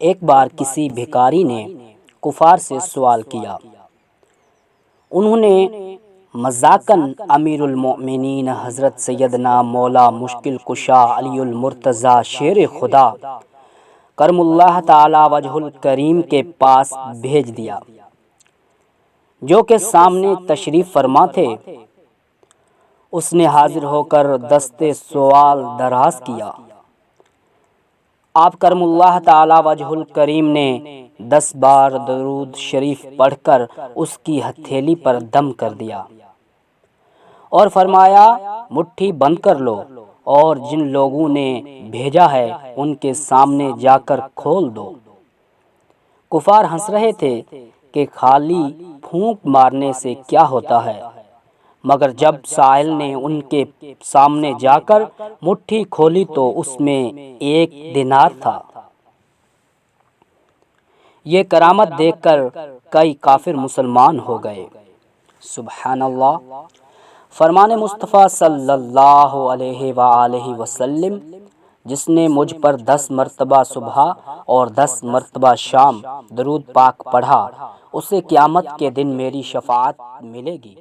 ایک بار کسی بھکاری نے کفار سے سوال کیا۔ انہوں نے مذاقاً امیر المؤمنین حضرت سیدنا مولا مشکل کشا علی المرتضیٰ شیر خدا کرم اللہ تعالی وجہ الکریم کے پاس بھیج دیا، جو کہ سامنے تشریف فرما تھے۔ اس نے حاضر ہو کر دستے سوال دراز کیا۔ آپ کرم اللہ تعالی وجہ الکریم نے 10 بار درود شریف پڑھ کر اس کی ہتھیلی پر دم کر دیا اور فرمایا، مٹھی بند کر لو اور جن لوگوں نے بھیجا ہے ان کے سامنے جا کر کھول دو۔ کفار ہنس رہے تھے کہ خالی پھونک مارنے سے کیا ہوتا ہے، مگر جب سائل نے ان کے سامنے جا کر مٹھی کھولی تو اس میں 1 دینار تھا۔ یہ کرامت دیکھ کر کئی کافر مسلمان ہو گئے۔ سبحان اللہ۔ فرمان مصطفیٰ صلی اللہ علیہ وآلہ وسلم، جس نے مجھ پر 10 مرتبہ صبح اور 10 مرتبہ شام درود پاک پڑھا، اسے قیامت کے دن میری شفاعت ملے گی۔